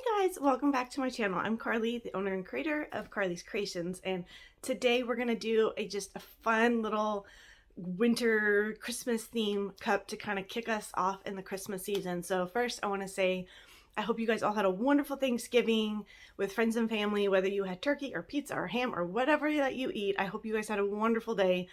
Hey guys, welcome back to my channel. I'm Carly, the owner and creator of Karly's Creations, and today we're gonna do just a fun little winter Christmas theme cup to kind of kick us off in the Christmas season. So first I want to say I hope you guys all had a wonderful Thanksgiving with friends and family, whether you had turkey or pizza or ham or whatever that you eat. I hope you guys had a wonderful day.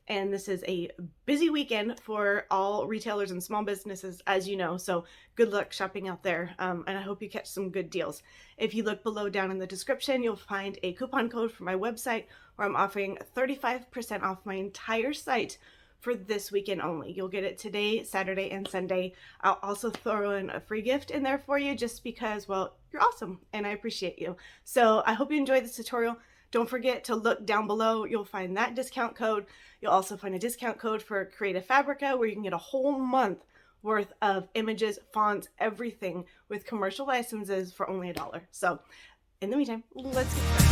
And this is a busy weekend for all retailers and small businesses, as you know, so good luck shopping out there, and I hope you catch some good deals. If you look below down in the description, you'll find a coupon code for my website where I'm offering 35% off my entire site for this weekend only. You'll get it today, Saturday, and Sunday. I'll also throw in a free gift in there for you just because, well, you're awesome and I appreciate you. So I hope you enjoyed this tutorial. Don't forget to look down below. You'll find that discount code. You'll also find a discount code for Creative Fabrica where you can get a whole month worth of images, fonts, everything with commercial licenses for only $1. So in the meantime, let's get started.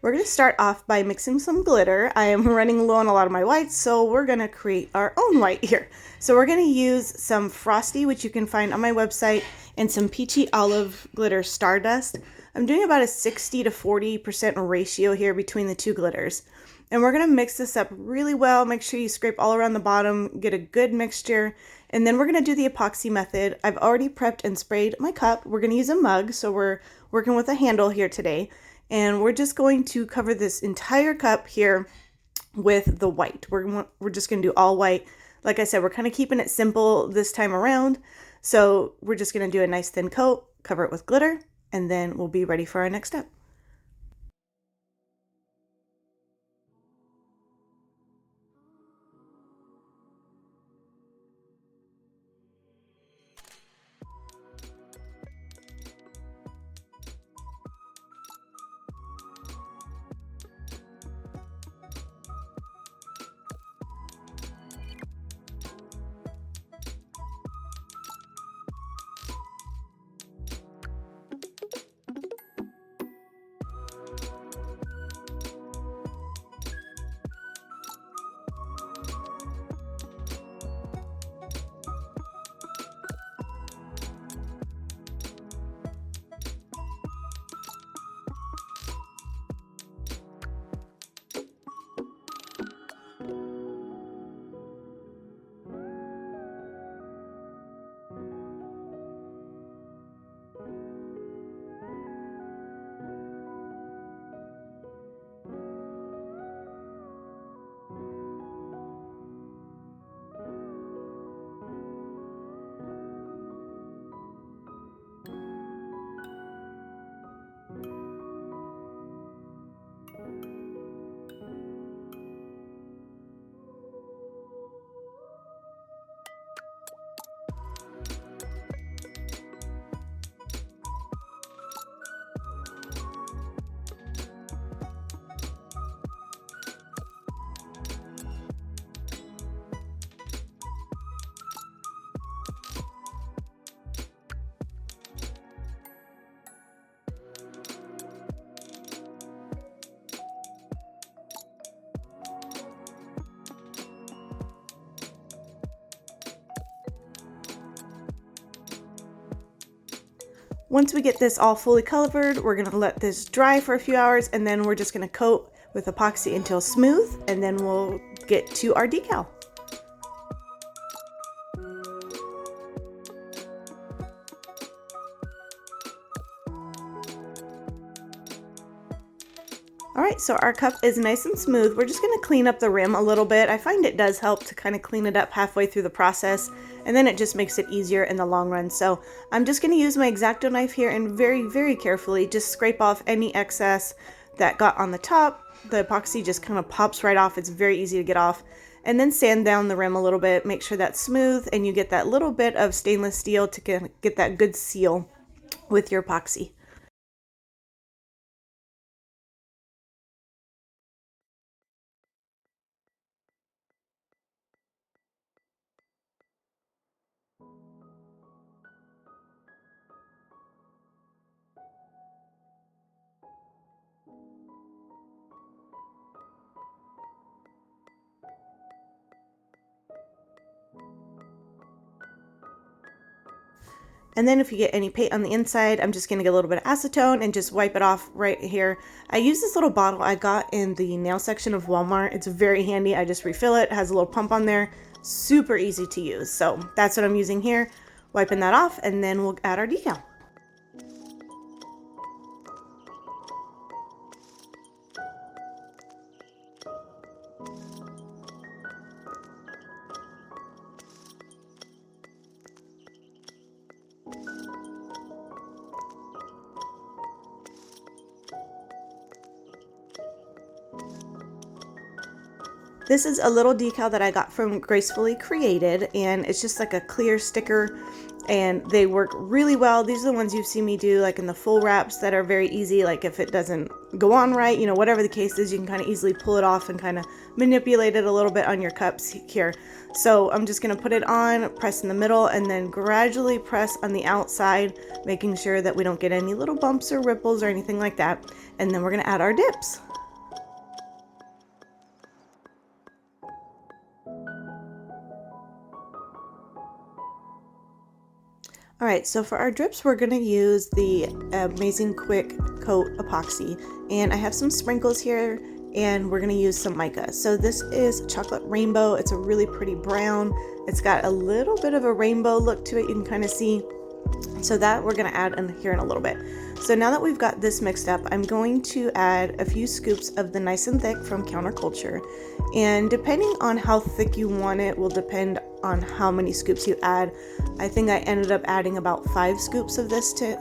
We're going to start off by mixing some glitter. I am running low on a lot of my whites, so we're going to create our own white here. So we're going to use some Frosty, which you can find on my website, and some peachy olive glitter Stardust. I'm doing about a 60 to 40% ratio here between the two glitters. And we're going to mix this up really well. Make sure you scrape all around the bottom, get a good mixture. And then we're going to do the epoxy method. I've already prepped and sprayed my cup. We're going to use a mug, so we're working with a handle here today. And we're just going to cover this entire cup here with the white. We're just going to do all white. Like I said, we're kind of keeping it simple this time around. So we're just going to do a nice thin coat, cover it with glitter, and then we'll be ready for our next step. Once we get this all fully covered, we're going to let this dry for a few hours, and then we're just going to coat with epoxy until smooth, and then we'll get to our decal. Alright, so our cup is nice and smooth. We're just going to clean up the rim a little bit. I find it does help to kind of clean it up halfway through the process, and then it just makes it easier in the long run. So I'm just going to use my X-Acto knife here and very, very carefully just scrape off any excess that got on the top. The epoxy just kind of pops right off. It's very easy to get off. And then sand down the rim a little bit, make sure that's smooth, and you get that little bit of stainless steel to get that good seal with your epoxy. And then if you get any paint on the inside, I'm just gonna get a little bit of acetone and just wipe it off right here. I use this little bottle I got in the nail section of Walmart. It's very handy. I just refill it. It has a little pump on there. Super easy to use. So that's what I'm using here. Wiping that off, and then we'll add our decal. This is a little decal that I got from Gracefully Created, and it's just like a clear sticker, and they work really well. These are the ones you've seen me do like in the full wraps that are very easy. Like if it doesn't go on right, you know, whatever the case is, you can kind of easily pull it off and kind of manipulate it a little bit on your cups here. So I'm just going to put it on, press in the middle, and then gradually press on the outside, making sure that we don't get any little bumps or ripples or anything like that. And then we're going to add our dips. All right, so for our drips, we're gonna use the Amazing Quick Coat Epoxy. And I have some sprinkles here, and we're gonna use some mica. So this is Chocolate Rainbow. It's a really pretty brown. It's got a little bit of a rainbow look to it, you can kind of see. So that we're gonna add in here in a little bit. So now that we've got this mixed up, I'm going to add a few scoops of the Nice and Thick from Counterculture. And depending on how thick you want it will depend on how many scoops you add. I think I ended up adding about 5 scoops of this to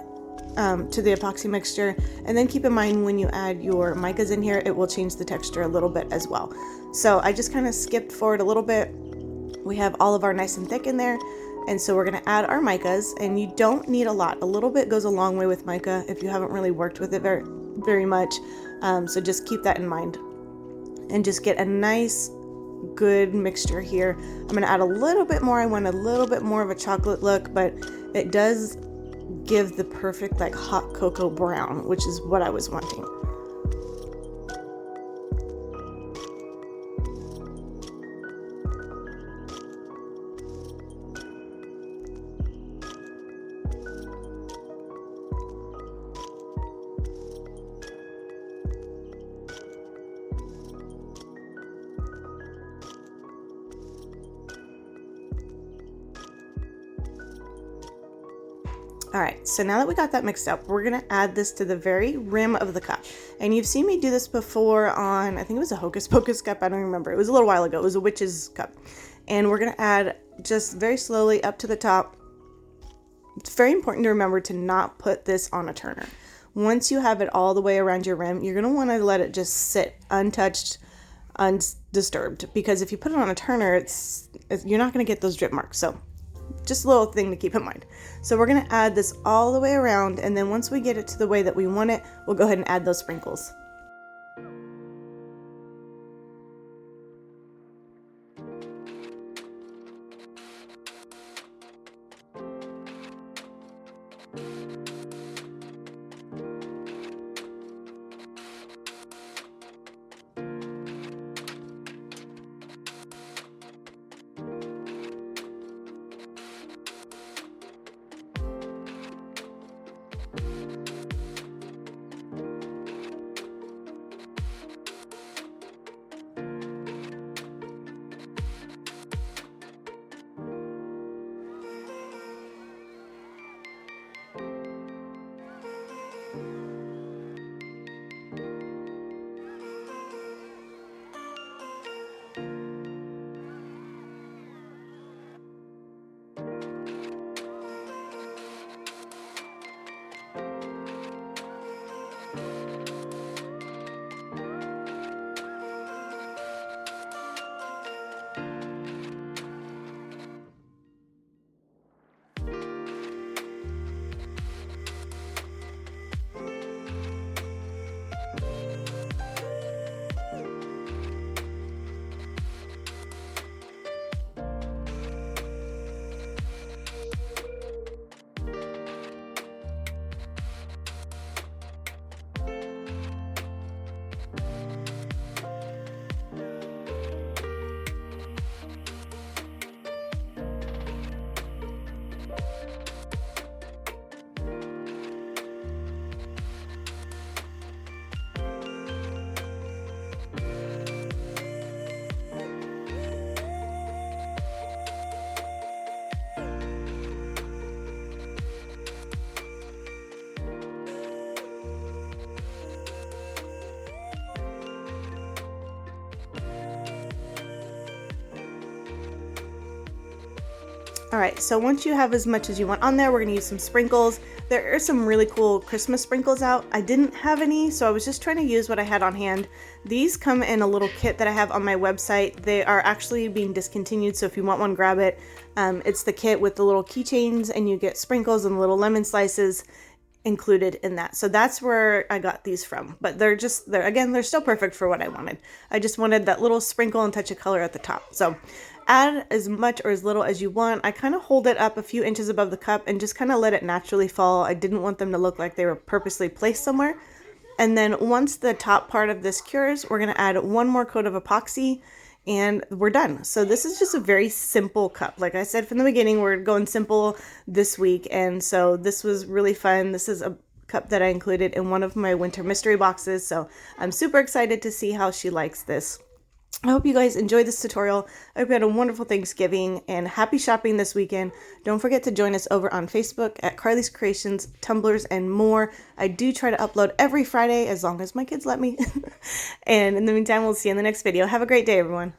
the epoxy mixture. And then keep in mind when you add your micas in here, it will change the texture a little bit as well. So I just kind of skipped forward a little bit. We have all of our Nice and Thick in there. And so we're going to add our micas, and you don't need a lot. A little bit goes a long way with mica if you haven't really worked with it very much. So just keep that in mind and just get a nice good mixture here. I'm going to add a little bit more. I want a little bit more of a chocolate look, but it does give the perfect like hot cocoa brown, which is what I was wanting. All right, so now that we got that mixed up, we're gonna add this to the very rim of the cup. And you've seen me do this before on, I think it was a Hocus Pocus cup, I don't remember. It was a little while ago, it was a witch's cup. And we're gonna add just very slowly up to the top. It's very important to remember to not put this on a turner. Once you have it all the way around your rim, you're gonna wanna let it just sit untouched, undisturbed. Because if you put it on a turner, you're not gonna get those drip marks. So just a little thing to keep in mind. So we're going to add this all the way around, and then once we get it to the way that we want it, we'll go ahead and add those sprinkles. Alright, so once you have as much as you want on there, we're going to use some sprinkles. There are some really cool Christmas sprinkles out. I didn't have any, so I was just trying to use what I had on hand. These come in a little kit that I have on my website. They are actually being discontinued, so if you want one, grab it. It's the kit with the little keychains, and you get sprinkles and little lemon slices included in that. So that's where I got these from. But they're still perfect for what I wanted. I just wanted that little sprinkle and touch of color at the top. So add as much or as little as you want. I kind of hold it up a few inches above the cup and just kind of let it naturally fall. I didn't want them to look like they were purposely placed somewhere. And then once the top part of this cures, we're going to add one more coat of epoxy and we're done. So this is just a very simple cup. Like I said from the beginning, we're going simple this week. And so this was really fun. This is a cup that I included in one of my winter mystery boxes. So I'm super excited to see how she likes this. I hope you guys enjoyed this tutorial. I hope you had a wonderful Thanksgiving and happy shopping this weekend. Don't forget to join us over on Facebook at Karly's Creations, Tumblers, and more. I do try to upload every Friday as long as my kids let me. And in the meantime, we'll see you in the next video. Have a great day, everyone.